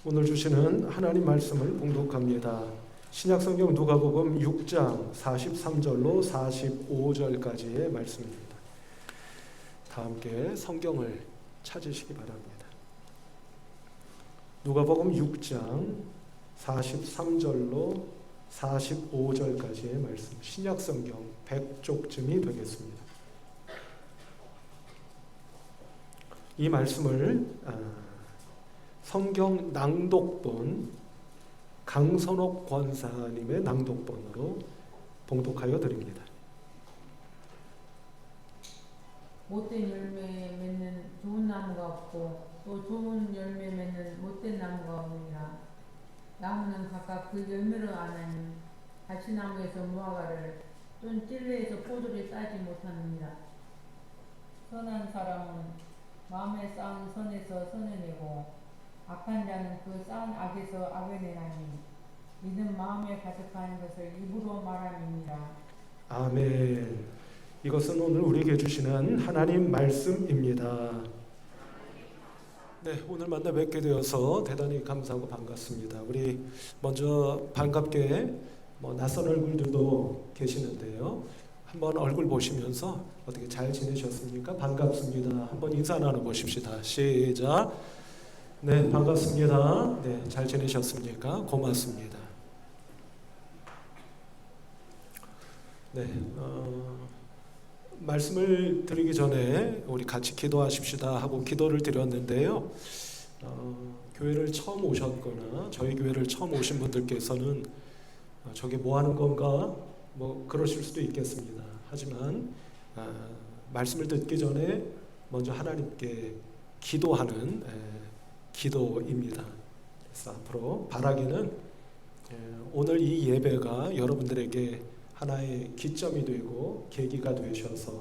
오늘 주시는 하나님 말씀을 봉독합니다. 신약성경 누가복음 6장 43절로 45절까지의 말씀입니다. 다 함께 성경을 찾으시기 바랍니다. 누가복음 6장 43절로 45절까지의 말씀, 신약성경 100쪽쯤이 되겠습니다. 이 말씀을 성경 낭독본 강선옥 권사님의 낭독본으로 봉독하여 드립니다. 못된 열매 맺는 좋은 나무가 없고 또 좋은 열매 맺는 못된 나무가 없느니라. 나무는 각각 그 열매로 아나니 가시나무에서 무화과를 또는 찔레에서 포도를 따지 못하느니라. 선한 사람은 마음에 쌓은 선에서 선을 내고 악한 자는 그 쌓은 악에서 악을 내나니 이는 마음에 가득한 것을 입으로 말함이니라. 아멘. 이것은 오늘 우리에게 주시는 하나님 말씀입니다. 네, 오늘 만나 뵙게 되어서 대단히 감사하고 반갑습니다. 우리 먼저 반갑게 낯선 얼굴들도 계시는데요. 한번 얼굴 보시면서 어떻게 잘 지내셨습니까? 반갑습니다. 한번 인사 나눠보십시다. 시작. 네, 반갑습니다. 네, 잘 지내셨습니까? 고맙습니다. 네, 말씀을 드리기 전에 우리 같이 기도하십시다 하고 기도를 드렸는데요. 교회를 처음 오셨거나 저희 교회를 처음 오신 분들께서는 저게 뭐 하는 건가? 그러실 수도 있겠습니다. 하지만 말씀을 듣기 전에 먼저 하나님께 기도하는 기도입니다. 그래서 앞으로 바라기는 오늘 이 예배가 여러분들에게 하나의 기점이 되고 계기가 되셔서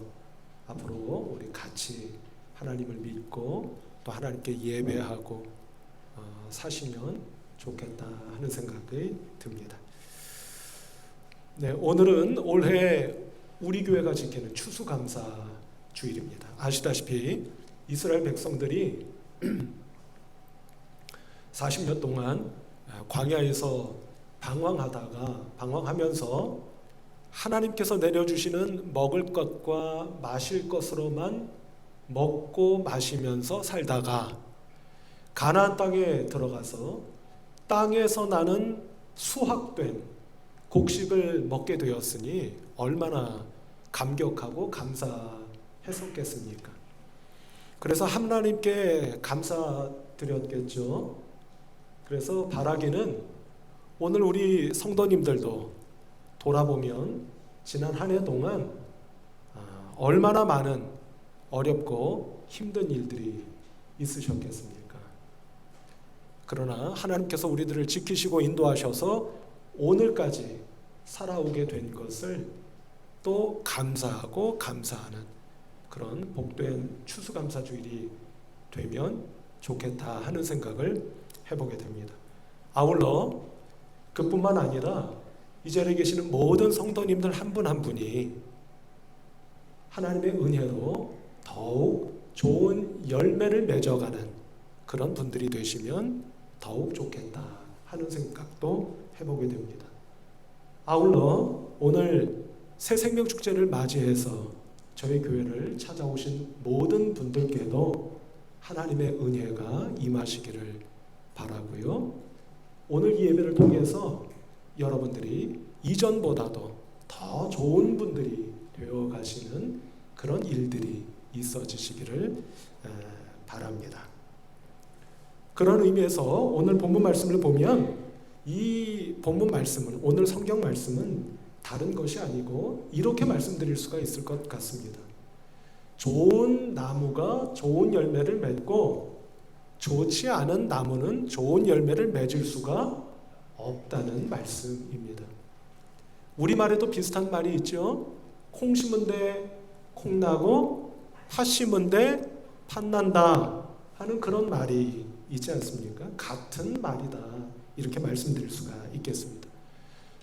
앞으로 우리 같이 하나님을 믿고 또 하나님께 예배하고 사시면 좋겠다 하는 생각이 듭니다. 네, 오늘은 올해 우리 교회가 지키는 추수감사 주일입니다. 아시다시피 이스라엘 백성들이 40년 동안 광야에서 방황하면서 하나님께서 내려주시는 먹을 것과 마실 것으로만 먹고 마시면서 살다가 가나안 땅에 들어가서 땅에서 나는 수확된 곡식을 먹게 되었으니 얼마나 감격하고 감사했었겠습니까? 그래서 하나님께 감사드렸겠죠. 그래서 바라기는 오늘 우리 성도님들도 돌아보면 지난 한 해 동안 얼마나 많은 어렵고 힘든 일들이 있으셨겠습니까? 그러나 하나님께서 우리들을 지키시고 인도하셔서 오늘까지 살아오게 된 것을 또 감사하고 감사하는 그런 복된 추수감사주일이 되면 좋겠다 하는 생각을 해보게 됩니다. 아울러 그뿐만 아니라 이 자리에 계시는 모든 성도님들 한 분 한 분이 하나님의 은혜로 더욱 좋은 열매를 맺어가는 그런 분들이 되시면 더욱 좋겠다 하는 생각도 해보게 됩니다. 아울러 오늘 새생명축제를 맞이해서 저희 교회를 찾아오신 모든 분들께도 하나님의 은혜가 임하시기를 바라고요. 오늘 이 예배를 통해서 여러분들이 이전보다도 더 좋은 분들이 되어 가시는 그런 일들이 있어지시기를 바랍니다. 그런 의미에서 오늘 본문 말씀을 보면 이 본문 말씀은, 오늘 성경 말씀은 다른 것이 아니고 이렇게 말씀드릴 수가 있을 것 같습니다. 좋은 나무가 좋은 열매를 맺고 좋지 않은 나무는 좋은 열매를 맺을 수가 없다는 말씀입니다. 우리말에도 비슷한 말이 있죠. 콩 심은 데 콩 나고 팥 심은 데 팥 난다 하는 그런 말이 있지 않습니까? 같은 말이다 이렇게 말씀드릴 수가 있겠습니다.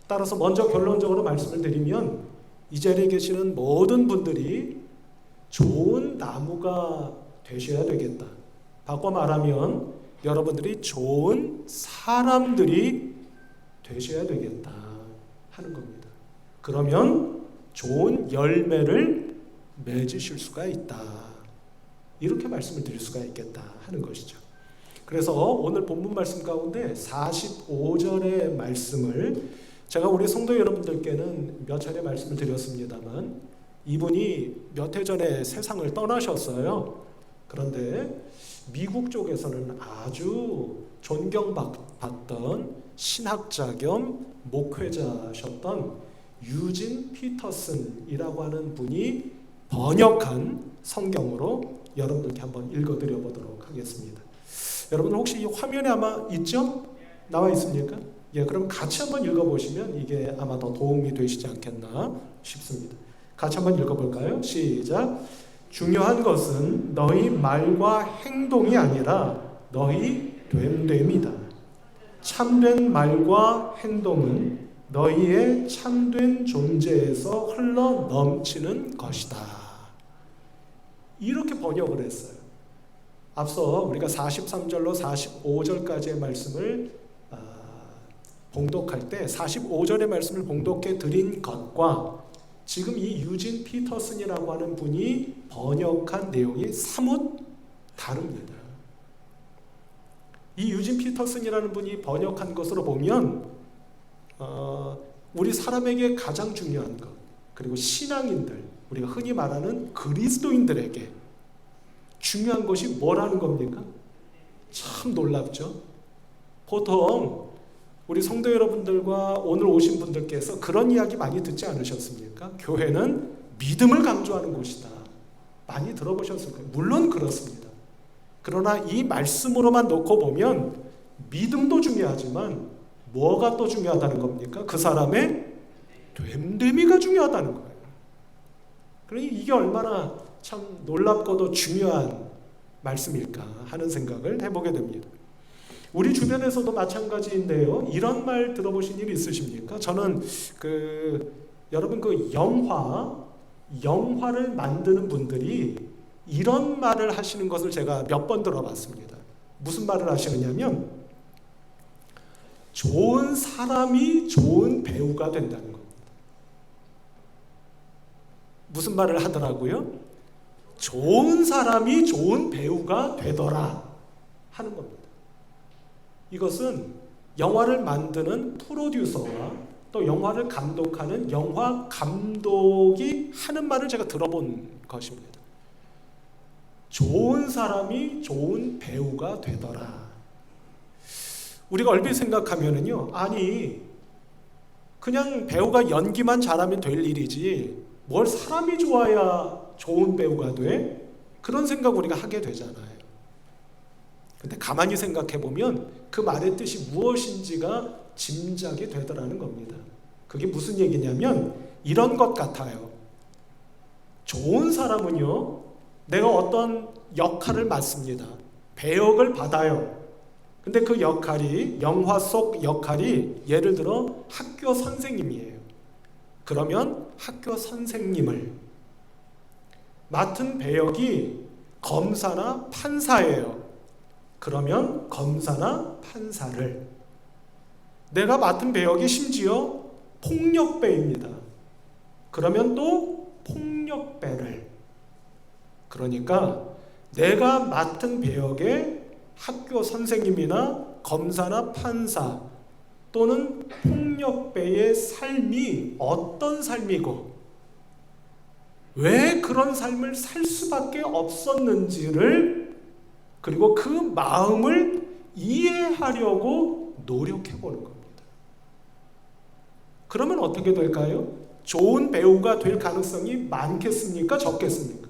따라서 먼저 결론적으로 말씀을 드리면 이 자리에 계시는 모든 분들이 좋은 나무가 되셔야 되겠다. 바꿔 말하면 여러분들이 좋은 사람들이 되셔야 되겠다 하는 겁니다. 그러면 좋은 열매를 맺으실 수가 있다. 이렇게 말씀을 드릴 수가 있겠다 하는 것이죠. 그래서 오늘 본문 말씀 가운데 45절의 말씀을 제가 우리 성도 여러분들께는 몇 차례 말씀을 드렸습니다만 이분이 몇 해 전에 세상을 떠나셨어요. 그런데 미국 쪽에서는 아주 존경받던 신학자 겸 목회자셨던 유진 피터슨이라고 하는 분이 번역한 성경으로 여러분들께 한번 읽어드려 보도록 하겠습니다. 여러분들 혹시 이 화면에 아마 있죠? 나와 있습니까? 예, 그럼 같이 한번 읽어보시면 이게 아마 더 도움이 되시지 않겠나 싶습니다. 같이 한번 읽어볼까요? 시작. 중요한 것은 너희 말과 행동이 아니라 너희 됨됨이다. 참된 말과 행동은 너희의 참된 존재에서 흘러 넘치는 것이다. 이렇게 번역을 했어요. 앞서 우리가 43절로 45절까지의 말씀을 봉독할 때 45절의 말씀을 봉독해 드린 것과 지금 이 유진 피터슨이라고 하는 분이 번역한 내용이 사뭇 다릅니다. 이 유진 피터슨이라는 분이 번역한 것으로 보면 우리 사람에게 가장 중요한 것, 그리고 신앙인들, 우리가 흔히 말하는 그리스도인들에게 중요한 것이 뭐라는 겁니까? 참 놀랍죠? 보통 우리 성도 여러분들과 오늘 오신 분들께서 그런 이야기 많이 듣지 않으셨습니까? 교회는 믿음을 강조하는 곳이다. 많이 들어보셨을 거예요. 물론 그렇습니다. 그러나 이 말씀으로만 놓고 보면 믿음도 중요하지만 뭐가 또 중요하다는 겁니까? 그 사람의 됨됨이가 중요하다는 거예요. 그러니 이게 얼마나 참 놀랍고도 중요한 말씀일까 하는 생각을 해보게 됩니다. 우리 주변에서도 마찬가지인데요. 이런 말 들어보신 일 있으십니까? 저는 여러분 영화를 만드는 분들이 이런 말을 하시는 것을 제가 몇 번 들어봤습니다. 무슨 말을 하시느냐면 좋은 사람이 좋은 배우가 된다는 겁니다. 무슨 말을 하더라고요? 좋은 사람이 좋은 배우가 되더라 하는 겁니다. 이것은 영화를 만드는 프로듀서와 또 영화를 감독하는 영화 감독이 하는 말을 제가 들어본 것입니다. 좋은 사람이 좋은 배우가 되더라. 우리가 얼핏 생각하면은요, 아니 그냥 배우가 연기만 잘하면 될 일이지 뭘 사람이 좋아야 좋은 배우가 돼? 그런 생각 우리가 하게 되잖아요. 근데 가만히 생각해 보면 그 말의 뜻이 무엇인지가 짐작이 되더라는 겁니다. 그게 무슨 얘기냐면 이런 것 같아요. 좋은 사람은요, 내가 어떤 역할을 맡습니다. 배역을 받아요. 근데 그 역할이, 영화 속 역할이 예를 들어 학교 선생님이에요. 그러면 학교 선생님을 맡은 배역이 검사나 판사예요. 그러면 검사나 판사를, 내가 맡은 배역이 심지어 폭력배입니다. 그러면 또 폭력배를, 그러니까 내가 맡은 배역의 학교 선생님이나 검사나 판사 또는 폭력배의 삶이 어떤 삶이고 왜 그런 삶을 살 수밖에 없었는지를, 그리고 그 마음을 이해하려고 노력해보는 겁니다. 그러면 어떻게 될까요? 좋은 배우가 될 가능성이 많겠습니까? 적겠습니까?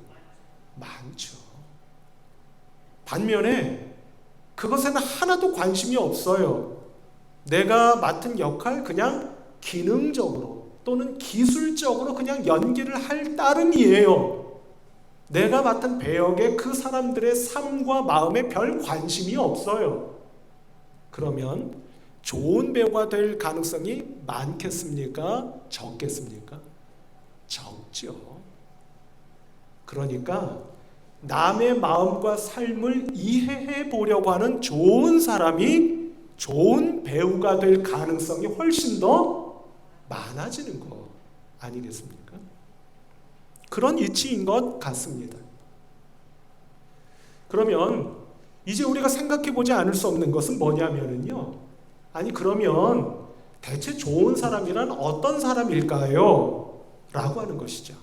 많죠. 반면에 그것에는 하나도 관심이 없어요. 내가 맡은 역할 그냥 기능적으로 또는 기술적으로 그냥 연기를 할 따름이에요. 내가 맡은 배역에 그 사람들의 삶과 마음에 별 관심이 없어요. 그러면 좋은 배우가 될 가능성이 많겠습니까? 적겠습니까? 적죠. 그러니까 남의 마음과 삶을 이해해 보려고 하는 좋은 사람이 좋은 배우가 될 가능성이 훨씬 더 많아지는 거 아니겠습니까? 그런 이치인 것 같습니다. 그러면 이제 우리가 생각해 보지 않을 수 없는 것은 뭐냐면요. 아니 그러면 대체 좋은 사람이란 어떤 사람일까요? 라고 하는 것이죠.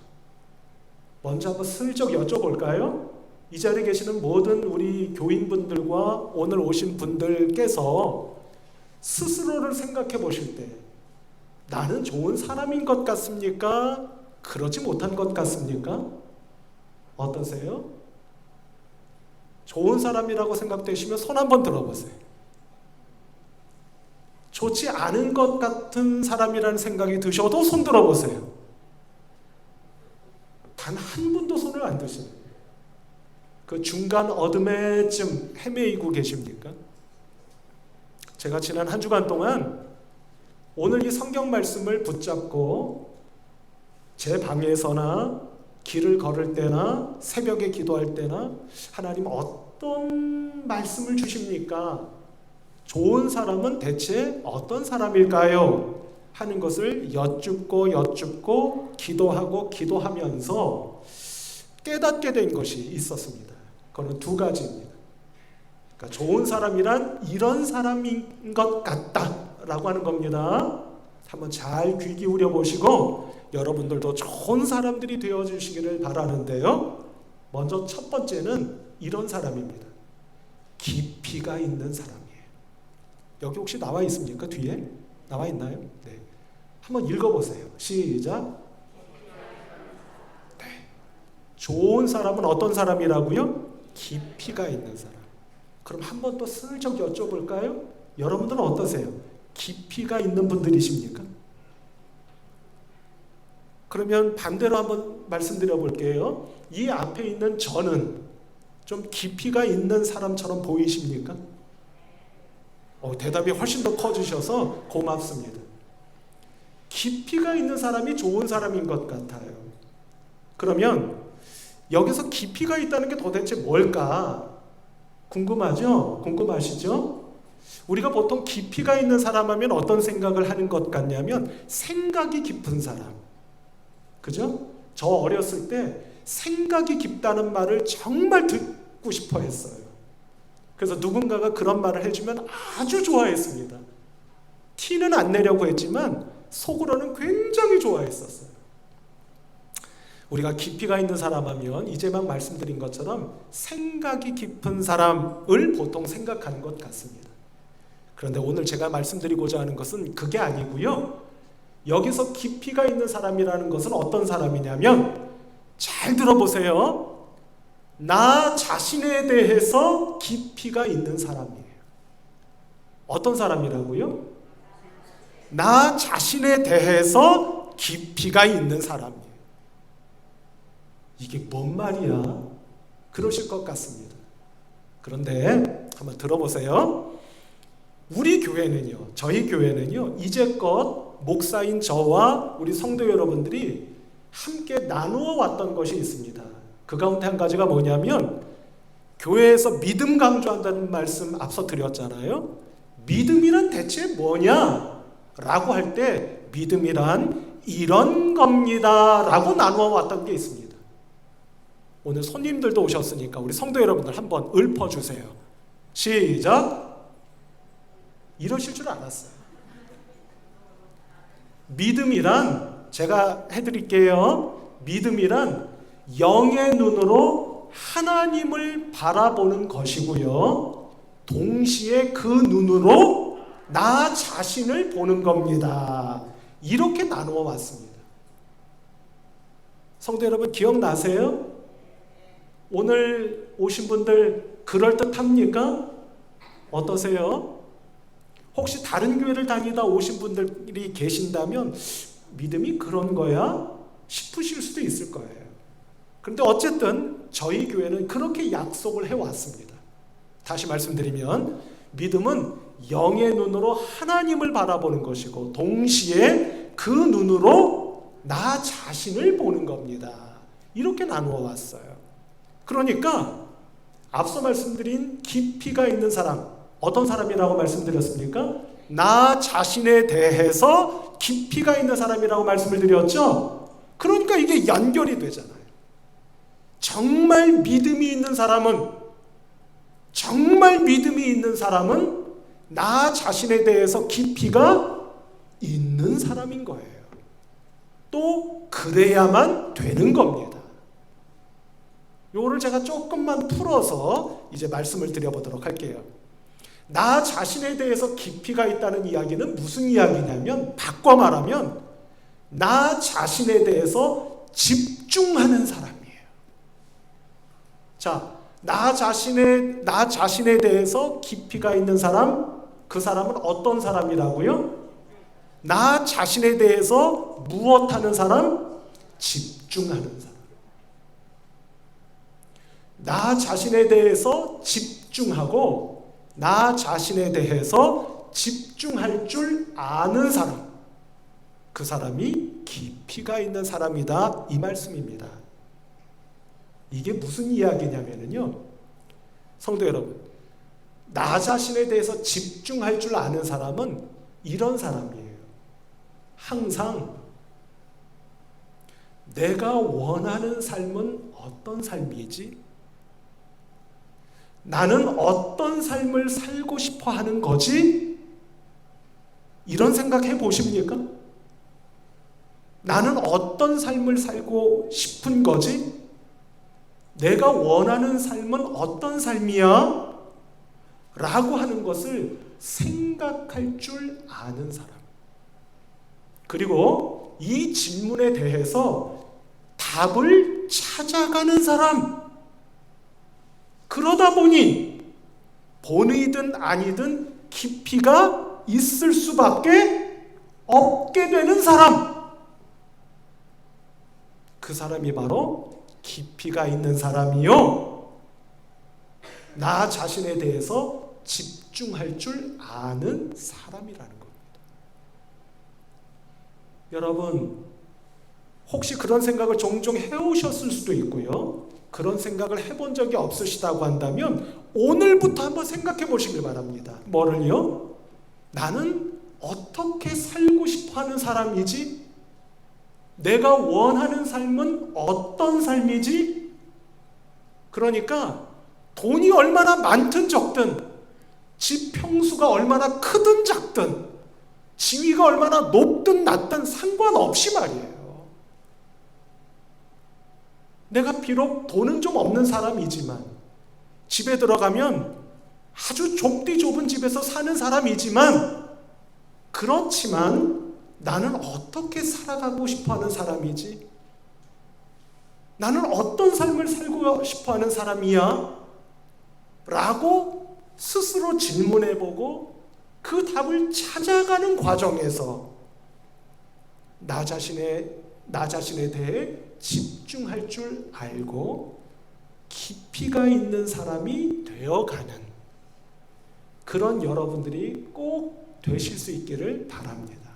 먼저 한번 슬쩍 여쭤볼까요? 이 자리에 계시는 모든 우리 교인분들과 오늘 오신 분들께서 스스로를 생각해 보실 때 나는 좋은 사람인 것 같습니까? 그렇지 못한 것 같습니까? 어떠세요? 좋은 사람이라고 생각되시면 손 한번 들어보세요. 좋지 않은 것 같은 사람이라는 생각이 드셔도 손 들어보세요. 단 한 분도 손을 안 드시네요. 그 중간 어둠에쯤 헤매이고 계십니까? 제가 지난 한 주간 동안 오늘 이 성경 말씀을 붙잡고 제 방에서나 길을 걸을 때나 새벽에 기도할 때나 하나님 어떤 말씀을 주십니까? 좋은 사람은 대체 어떤 사람일까요? 하는 것을 여쭙고 기도하면서 깨닫게 된 것이 있었습니다. 그건 두 가지입니다. 그러니까 좋은 사람이란 이런 사람인 것 같다라고 하는 겁니다. 한번 잘 귀 기울여 보시고 여러분들도 좋은 사람들이 되어주시기를 바라는데요. 먼저 첫 번째는 이런 사람입니다. 깊이가 있는 사람이에요. 여기 혹시 나와 있습니까? 뒤에? 나와 있나요? 네. 한번 읽어보세요. 시작. 네. 좋은 사람은 어떤 사람이라고요? 깊이가 있는 사람. 그럼 한번 또 슬쩍 여쭤볼까요? 여러분들은 어떠세요? 깊이가 있는 분들이십니까? 그러면 반대로 한번 말씀드려 볼게요. 이 앞에 있는 저는 좀 깊이가 있는 사람처럼 보이십니까? 대답이 훨씬 더 커지셔서 고맙습니다. 깊이가 있는 사람이 좋은 사람인 것 같아요. 그러면 여기서 깊이가 있다는 게 도대체 뭘까? 궁금하죠? 궁금하시죠? 우리가 보통 깊이가 있는 사람 하면 어떤 생각을 하는 것 같냐면 생각이 깊은 사람. 그죠? 저 어렸을 때 생각이 깊다는 말을 정말 듣고 싶어 했어요. 그래서 누군가가 그런 말을 해주면 아주 좋아했습니다. 티는 안 내려고 했지만 속으로는 굉장히 좋아했었어요. 우리가 깊이가 있는 사람 하면 이제 막 말씀드린 것처럼 생각이 깊은 사람을 보통 생각하는 것 같습니다. 그런데 오늘 제가 말씀드리고자 하는 것은 그게 아니고요. 여기서 깊이가 있는 사람이라는 것은 어떤 사람이냐면 잘 들어보세요. 나 자신에 대해서 깊이가 있는 사람이에요. 어떤 사람이라고요? 나 자신에 대해서 깊이가 있는 사람이에요. 이게 뭔 말이야? 그러실 것 같습니다. 그런데 한번 들어보세요. 우리 교회는요, 저희 교회는요, 이제껏 목사인 저와 우리 성도 여러분들이 함께 나누어 왔던 것이 있습니다. 그 가운데 한 가지가 뭐냐면 교회에서 믿음 강조한다는 말씀 앞서 드렸잖아요. 믿음이란 대체 뭐냐? 라고 할 때 믿음이란 이런 겁니다 라고 나누어 왔던 게 있습니다. 오늘 손님들도 오셨으니까 우리 성도 여러분들 한번 읊어주세요. 시작. 이러실 줄 알았어요. 믿음이란 제가 해드릴게요. 믿음이란 영의 눈으로 하나님을 바라보는 것이고요. 동시에 그 눈으로 나 자신을 보는 겁니다. 이렇게 나누어 왔습니다. 성도 여러분 기억나세요? 오늘 오신 분들 그럴듯합니까? 어떠세요? 혹시 다른 교회를 다니다 오신 분들이 계신다면 믿음이 그런 거야? 싶으실 수도 있을 거예요. 그런데 어쨌든 저희 교회는 그렇게 약속을 해왔습니다. 다시 말씀드리면 믿음은 영의 눈으로 하나님을 바라보는 것이고 동시에 그 눈으로 나 자신을 보는 겁니다. 이렇게 나누어 왔어요. 그러니까 앞서 말씀드린 깊이가 있는 사람, 어떤 사람이라고 말씀드렸습니까? 나 자신에 대해서 깊이가 있는 사람이라고 말씀을 드렸죠? 그러니까 이게 연결이 되잖아요. 정말 믿음이 있는 사람은 나 자신에 대해서 깊이가 있는 사람인 거예요. 또 그래야만 되는 겁니다. 요거를 제가 조금만 풀어서 이제 말씀을 드려보도록 할게요. 나 자신에 대해서 깊이가 있다는 이야기는 무슨 이야기냐면, 바꿔 말하면 나 자신에 대해서 집중하는 사람이에요. 자, 나 자신에 대해서 깊이가 있는 사람, 그 사람은 어떤 사람이라고요? 나 자신에 대해서 무엇하는 사람? 집중하는 사람. 나 자신에 대해서 집중하고 나 자신에 대해서 집중할 줄 아는 사람, 그 사람이 깊이가 있는 사람이다, 이 말씀입니다. 이게 무슨 이야기냐면요, 성도 여러분, 나 자신에 대해서 집중할 줄 아는 사람은 이런 사람이에요. 항상 내가 원하는 삶은 어떤 삶이지? 나는 어떤 삶을 살고 싶어 하는 거지? 이런 생각 해보십니까? 나는 어떤 삶을 살고 싶은 거지? 내가 원하는 삶은 어떤 삶이야? 라고 하는 것을 생각할 줄 아는 사람. 그리고 이 질문에 대해서 답을 찾아가는 사람. 그러다 보니 본의든 아니든 깊이가 있을 수밖에 없게 되는 사람. 그 사람이 바로 깊이가 있는 사람이요, 나 자신에 대해서 집중할 줄 아는 사람이라는 겁니다. 여러분, 혹시 그런 생각을 종종 해오셨을 수도 있고요, 그런 생각을 해본 적이 없으시다고 한다면 오늘부터 한번 생각해 보시길 바랍니다. 뭐를요? 나는 어떻게 살고 싶어하는 사람이지? 내가 원하는 삶은 어떤 삶이지? 그러니까 돈이 얼마나 많든 적든, 집 평수가 얼마나 크든 작든, 지위가 얼마나 높든 낮든 상관없이 말이에요. 내가 비록 돈은 좀 없는 사람이지만, 집에 들어가면 아주 좁디 좁은 집에서 사는 사람이지만, 그렇지만 나는 어떻게 살아가고 싶어하는 사람이지? 나는 어떤 삶을 살고 싶어하는 사람이야? 라고 스스로 질문해보고 그 답을 찾아가는 과정에서 나 자신에 대해 집중할 줄 알고 깊이가 있는 사람이 되어가는 그런 여러분들이 꼭 되실 수 있기를 바랍니다.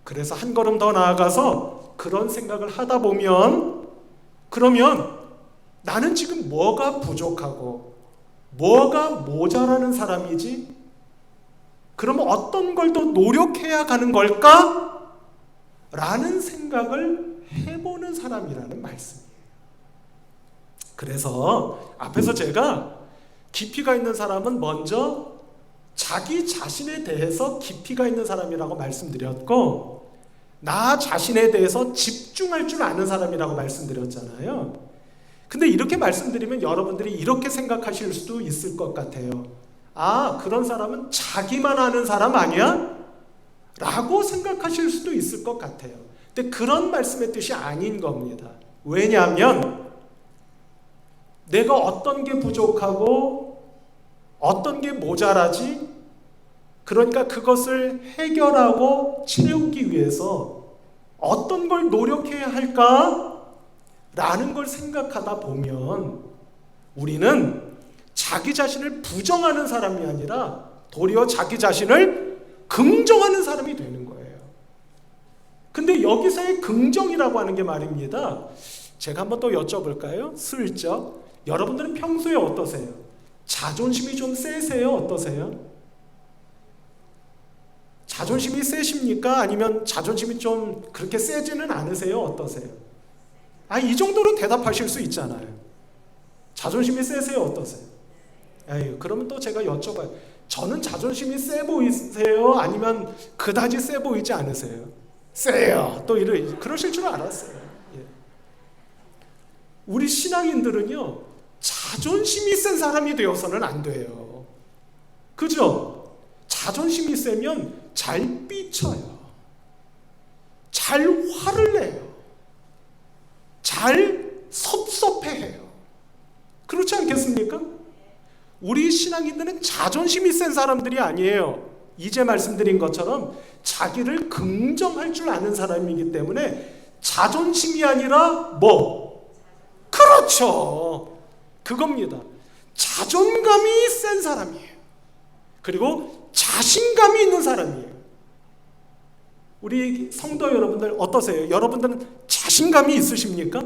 그래서 한 걸음 더 나아가서 그런 생각을 하다 보면, 그러면 나는 지금 뭐가 부족하고 뭐가 모자라는 사람이지? 그러면 어떤 걸 더 노력해야 가는 걸까? 라는 생각을 해보는 사람이라는 말씀이에요. 그래서 앞에서 제가 깊이가 있는 사람은 먼저 자기 자신에 대해서 깊이가 있는 사람이라고 말씀드렸고, 나 자신에 대해서 집중할 줄 아는 사람이라고 말씀드렸잖아요. 근데 이렇게 말씀드리면 여러분들이 이렇게 생각하실 수도 있을 것 같아요. 아, 그런 사람은 자기만 아는 사람 아니야? 라고 생각하실 수도 있을 것 같아요. 근데 그런 말씀의 뜻이 아닌 겁니다. 왜냐하면 내가 어떤 게 부족하고 어떤 게 모자라지? 그러니까 그것을 해결하고 채우기 위해서 어떤 걸 노력해야 할까? 라는 걸 생각하다 보면 우리는 자기 자신을 부정하는 사람이 아니라 도리어 자기 자신을 긍정하는 사람이 되는 거예요. 근데 여기서의 긍정이라고 하는 게 말입니다, 제가 한번 또 여쭤볼까요? 슬쩍. 여러분들은 평소에 어떠세요? 자존심이 좀 세세요? 어떠세요? 자존심이 세십니까? 아니면 자존심이 좀 그렇게 세지는 않으세요? 어떠세요? 이 정도로 대답하실 수 있잖아요. 자존심이 세세요? 어떠세요? 그러면 또 제가 여쭤봐요. 저는 자존심이 세 보이세요? 아니면 그다지 세 보이지 않으세요? 세요. 또 그러실 줄 알았어요. 우리 신앙인들은요, 자존심이 센 사람이 되어서는 안 돼요. 그죠? 자존심이 세면 잘 삐쳐요. 잘 화를 내요. 잘 섭섭해해요. 그렇지 않겠습니까? 우리 신앙인들은 자존심이 센 사람들이 아니에요. 이제 말씀드린 것처럼 자기를 긍정할 줄 아는 사람이기 때문에 자존심이 아니라 그렇죠. 그겁니다. 자존감이 센 사람이에요. 그리고 자신감이 있는 사람이에요. 우리 성도 여러분들 어떠세요? 여러분들은 자신감이 있으십니까?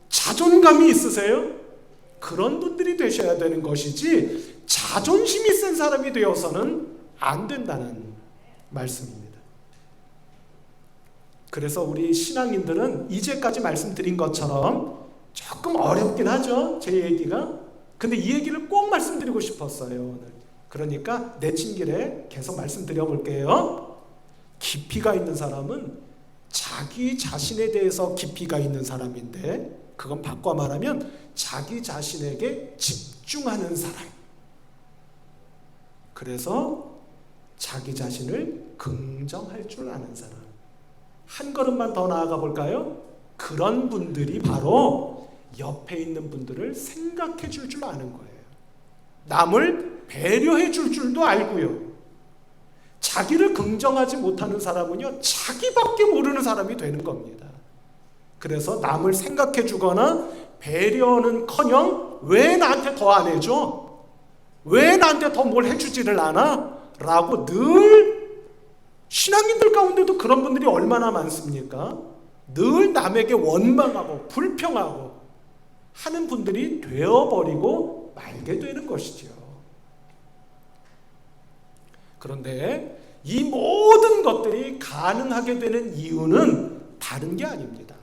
자존감이 있으세요? 그런 분들이 되셔야 되는 것이지 자존심이 센 사람이 되어서는 안 된다는 말씀입니다. 그래서 우리 신앙인들은 이제까지 말씀드린 것처럼 조금 어렵긴 하죠, 제 얘기가. 근데 이 얘기를 꼭 말씀드리고 싶었어요, 오늘. 그러니까 내친 길에 계속 말씀드려 볼게요. 깊이가 있는 사람은 자기 자신에 대해서 깊이가 있는 사람인데, 그건 바꿔 말하면 자기 자신에게 집중하는 사람. 그래서 자기 자신을 긍정할 줄 아는 사람. 한 걸음만 더 나아가 볼까요? 그런 분들이 바로 옆에 있는 분들을 생각해 줄 줄 아는 거예요. 남을 배려해 줄 줄도 알고요. 자기를 긍정하지 못하는 사람은요, 자기밖에 모르는 사람이 되는 겁니다. 그래서 남을 생각해 주거나 배려는커녕 왜 나한테 더 안 해줘? 왜 나한테 더 뭘 해주지를 않아? 라고 늘, 신앙인들 가운데도 그런 분들이 얼마나 많습니까? 늘 남에게 원망하고 불평하고 하는 분들이 되어버리고 말게 되는 것이죠. 그런데 이 모든 것들이 가능하게 되는 이유는 다른 게 아닙니다.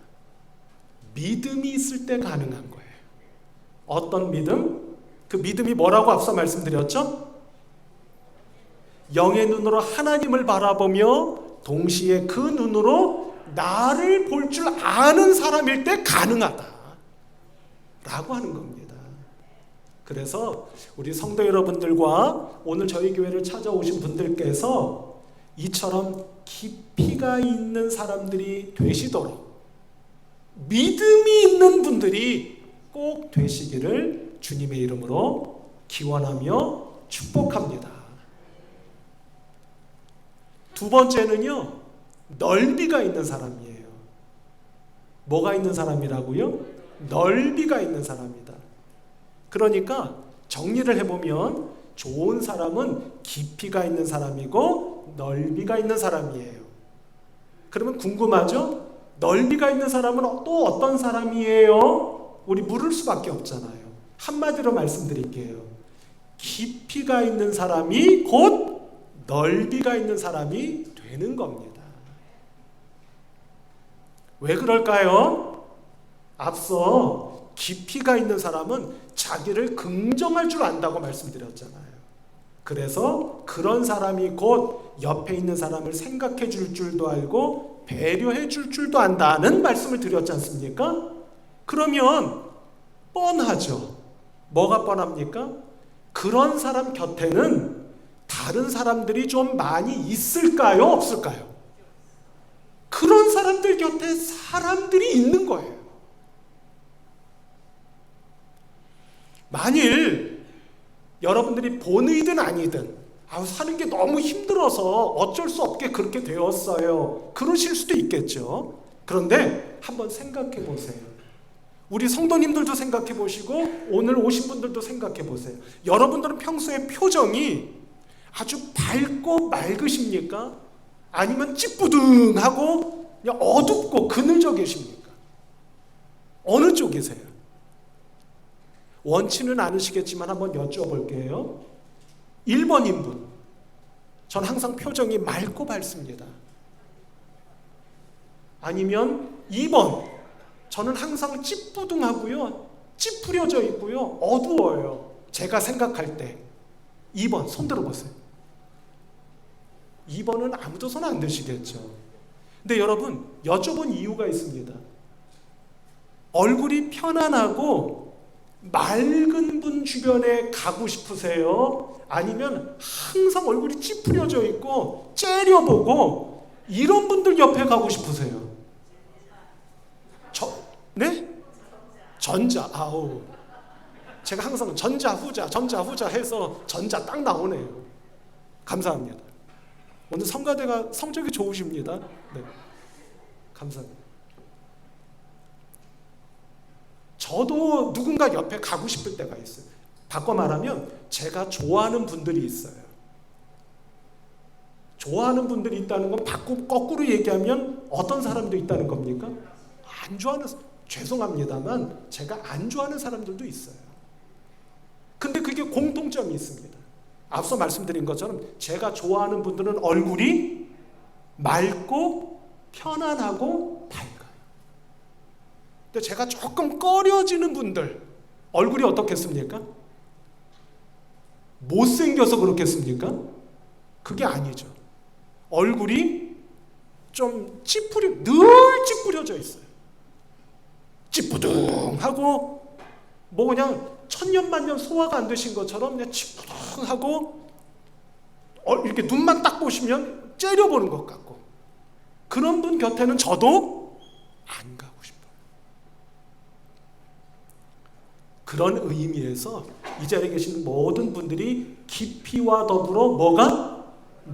믿음이 있을 때 가능한 거예요. 어떤 믿음? 그 믿음이 뭐라고 앞서 말씀드렸죠? 영의 눈으로 하나님을 바라보며 동시에 그 눈으로 나를 볼 줄 아는 사람일 때 가능하다 라고 하는 겁니다. 그래서 우리 성도 여러분들과 오늘 저희 교회를 찾아오신 분들께서 이처럼 깊이가 있는 사람들이 되시도록 믿음이 있는 분들이 꼭 되시기를 주님의 이름으로 기원하며 축복합니다. 두 번째는요, 넓이가 있는 사람이에요. 뭐가 있는 사람이라고요? 넓이가 있는 사람이다. 그러니까 정리를 해보면 좋은 사람은 깊이가 있는 사람이고 넓이가 있는 사람이에요. 그러면 궁금하죠? 넓이가 있는 사람은 또 어떤 사람이에요? 우리 물을 수밖에 없잖아요. 한마디로 말씀드릴게요. 깊이가 있는 사람이 곧 넓이가 있는 사람이 되는 겁니다. 왜 그럴까요? 앞서 깊이가 있는 사람은 자기를 긍정할 줄 안다고 말씀드렸잖아요. 그래서 그런 사람이 곧 옆에 있는 사람을 생각해 줄 줄도 알고 배려해 줄 줄도 안다는 말씀을 드렸지 않습니까? 그러면 뻔하죠. 뭐가 뻔합니까? 그런 사람 곁에는 다른 사람들이 좀 많이 있을까요? 없을까요? 그런 사람들 곁에 사람들이 있는 거예요. 만일 여러분들이 본의든 아니든 사는 게 너무 힘들어서 어쩔 수 없게 그렇게 되었어요, 그러실 수도 있겠죠. 그런데 한번 생각해 보세요. 우리 성도님들도 생각해 보시고 오늘 오신 분들도 생각해 보세요. 여러분들은 평소에 표정이 아주 밝고 맑으십니까? 아니면 찌뿌둥하고 그냥 어둡고 그늘져 계십니까? 어느 쪽이세요? 원치는 않으시겠지만 한번 여쭤볼게요. 1번인 분. 전 항상 표정이 맑고 밝습니다. 아니면 2번. 저는 항상 찌뿌둥하고요. 찌푸려져 있고요. 어두워요. 제가 생각할 때. 2번 손 들어보세요. 2번은 아무도 손 안 드시겠죠. 근데 여러분 여쭤본 이유가 있습니다. 얼굴이 편안하고 맑은 분 주변에 가고 싶으세요? 아니면 항상 얼굴이 찌푸려져 있고 째려보고 이런 분들 옆에 가고 싶으세요? 네? 전자. 아우. 제가 항상 전자 후자 해서 전자 딱 나오네요. 감사합니다. 오늘 성가대가 성적이 좋으십니다. 네. 감사합니다. 저도 누군가 옆에 가고 싶을 때가 있어요. 바꿔 말하면 제가 좋아하는 분들이 있어요. 좋아하는 분들이 있다는 건 거꾸로 얘기하면 어떤 사람도 있다는 겁니까? 안 좋아하는, 죄송합니다만 제가 안 좋아하는 사람들도 있어요. 근데 그게 공통점이 있습니다. 앞서 말씀드린 것처럼 제가 좋아하는 분들은 얼굴이 맑고 편안하고 밝아요. 근데 제가 조금 꺼려지는 분들 얼굴이 어떻겠습니까? 못생겨서 그렇겠습니까? 그게 아니죠. 얼굴이 좀 늘 찌푸려져 있어요. 찌뿌둥하고 뭐 그냥 천년만년 소화가 안 되신 것처럼 그냥 찌뿌둥하고 이렇게 눈만 딱 보시면 째려보는 것 같고, 그런 분 곁에는 저도 안 가고 싶어요. 그런 의미에서 이 자리에 계시는 모든 분들이 깊이와 더불어 뭐가?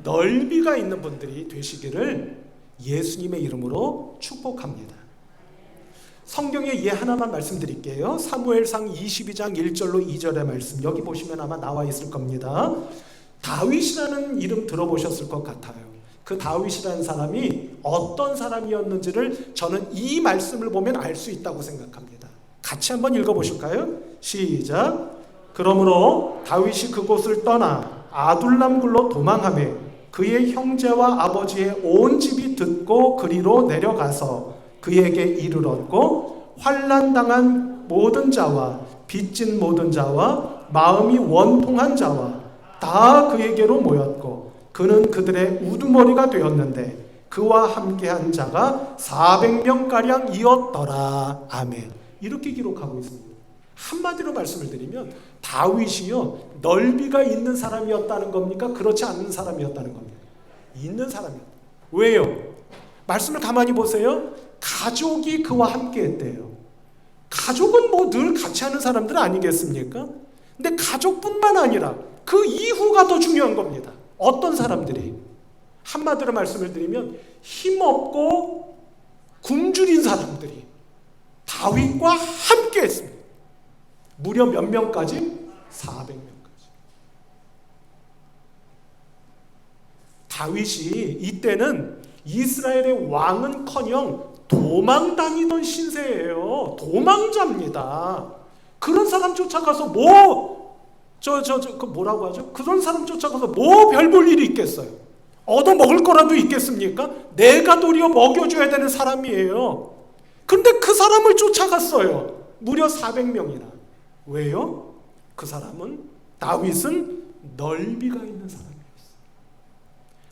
넓이가 있는 분들이 되시기를 예수님의 이름으로 축복합니다. 성경에 예 하나만 말씀드릴게요. 사무엘상 22장 1절로 2절의 말씀, 여기 보시면 아마 나와 있을 겁니다. 다윗이라는 이름 들어보셨을 것 같아요. 그 다윗이라는 사람이 어떤 사람이었는지를 저는 이 말씀을 보면 알 수 있다고 생각합니다. 같이 한번 읽어보실까요? 시작. 그러므로 다윗이 그곳을 떠나 아둘람 굴로 도망하며 그의 형제와 아버지의 온 집이 듣고 그리로 내려가서 그에게 이르렀고, 환난당한 모든 자와 빚진 모든 자와 마음이 원통한 자와 다 그에게로 모였고, 그는 그들의 우두머리가 되었는데 그와 함께한 자가 400명가량 이었더라. 아멘. 이렇게 기록하고 있습니다. 한마디로 말씀을 드리면 다윗이요, 넓이가 있는 사람이었다는 겁니까? 그렇지 않은 사람이었다는 겁니까? 있는 사람이었다. 왜요? 말씀을 가만히 보세요. 가족이 그와 함께 했대요. 가족은 뭐 늘 같이 하는 사람들 아니겠습니까? 근데 가족뿐만 아니라 그 이후가 더 중요한 겁니다. 어떤 사람들이? 한마디로 말씀을 드리면 힘없고 굶주린 사람들이 다윗과 함께 했습니다. 무려 몇 명까지? 400명까지. 다윗이 이때는 이스라엘의 왕은커녕 도망 다니던 신세예요. 도망자입니다. 그런 사람 쫓아가서 그 뭐라고 하죠? 그런 사람 쫓아가서 뭐 별 볼 일이 있겠어요? 얻어 먹을 거라도 있겠습니까? 내가 도리어 먹여줘야 되는 사람이에요. 근데 그 사람을 쫓아갔어요. 무려 400명이나. 왜요? 그 사람은, 다윗은 넓이가 있는 사람이었어요.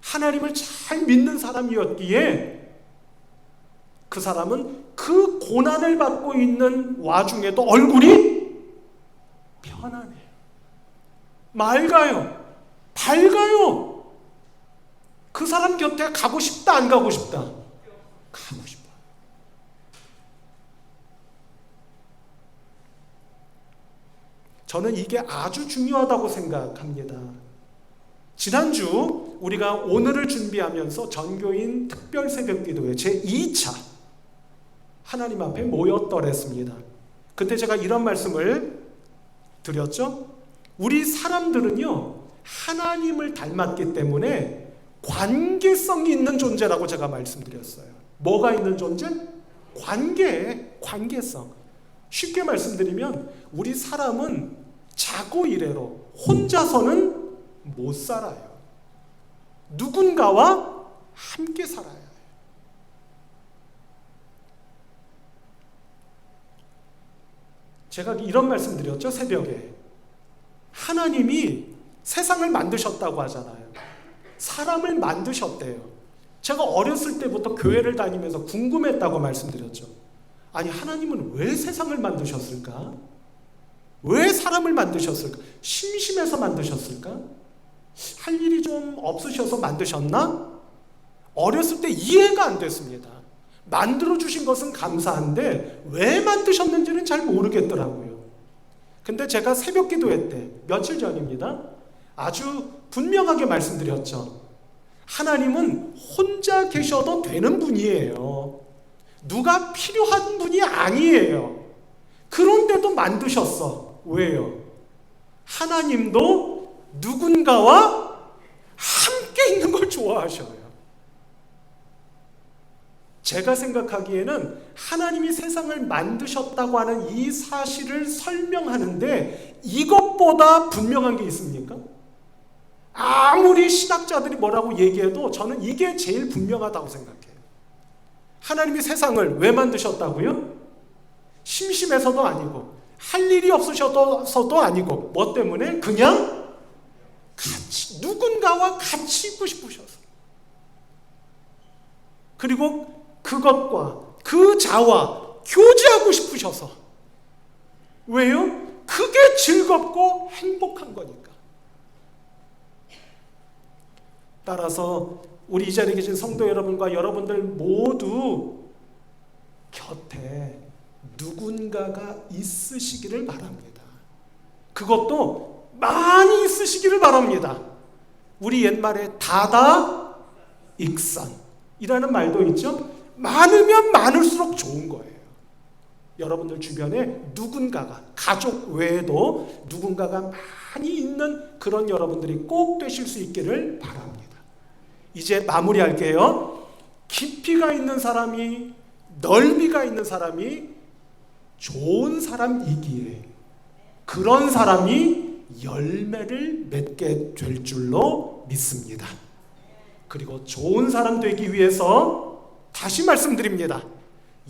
하나님을 잘 믿는 사람이었기에 그 사람은 그 고난을 받고 있는 와중에도 얼굴이 편안해요. 맑아요. 밝아요. 그 사람 곁에 가고 싶다, 안 가고 싶다? 가고 싶어요. 저는 이게 아주 중요하다고 생각합니다. 지난주 우리가 오늘을 준비하면서 전교인 특별 새벽기도회 제2차 하나님 앞에 모였더랬습니다. 그때 제가 이런 말씀을 드렸죠. 우리 사람들은요, 하나님을 닮았기 때문에 관계성이 있는 존재라고 제가 말씀드렸어요. 뭐가 있는 존재? 관계성. 쉽게 말씀드리면 우리 사람은 자고 이래로 혼자서는 못 살아요. 누군가와 함께 살아야 해요. 제가 이런 말씀 드렸죠, 새벽에. 하나님이 세상을 만드셨다고 하잖아요. 사람을 만드셨대요. 제가 어렸을 때부터 교회를 다니면서 궁금했다고 말씀드렸죠. 아니, 하나님은 왜 세상을 만드셨을까? 왜 사람을 만드셨을까? 심심해서 만드셨을까? 할 일이 좀 없으셔서 만드셨나? 어렸을 때 이해가 안 됐습니다. 만들어주신 것은 감사한데 왜 만드셨는지는 잘 모르겠더라고요. 근데 제가 새벽 기도회 때 며칠 전입니다. 아주 분명하게 말씀드렸죠. 하나님은 혼자 계셔도 되는 분이에요. 누가 필요한 분이 아니에요. 그런데도 만드셨어. 왜요? 하나님도 누군가와 함께 있는 걸 좋아하셔요. 제가 생각하기에는 하나님이 세상을 만드셨다고 하는 이 사실을 설명하는데 이것보다 분명한 게 있습니까? 아무리 신학자들이 뭐라고 얘기해도 저는 이게 제일 분명하다고 생각해요. 하나님이 세상을 왜 만드셨다고요? 심심해서도 아니고 할 일이 없으셔서도 아니고 뭐 때문에? 그냥 같이 누군가와 같이 있고 싶으셔서. 그리고 그것과 그 자와 교제하고 싶으셔서. 왜요? 그게 즐겁고 행복한 거니까. 따라서 우리 이 자리에 계신 성도 여러분과 여러분들 모두 곁에 누군가가 있으시기를 바랍니다. 그것도 많이 있으시기를 바랍니다. 우리 옛말에 다다 익산이라는 말도 있죠. 많으면 많을수록 좋은 거예요. 여러분들 주변에 누군가가, 가족 외에도 누군가가 많이 있는 그런 여러분들이 꼭 되실 수 있기를 바랍니다. 이제 마무리할게요. 깊이가 있는 사람이, 넓이가 있는 사람이 좋은 사람이기에 그런 사람이 열매를 맺게 될 줄로 믿습니다. 그리고 좋은 사람 되기 위해서 다시 말씀드립니다.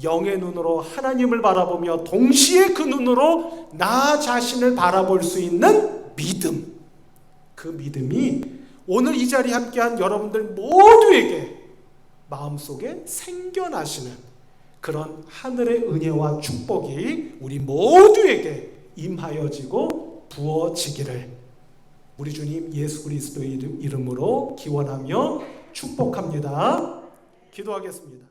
영의 눈으로 하나님을 바라보며 동시에 그 눈으로 나 자신을 바라볼 수 있는 믿음. 그 믿음이 오늘 이 자리에 함께한 여러분들 모두에게 마음속에 생겨나시는 그런 하늘의 은혜와 축복이 우리 모두에게 임하여지고 부어지기를 우리 주님 예수 그리스도의 이름으로 기원하며 축복합니다. 기도하겠습니다.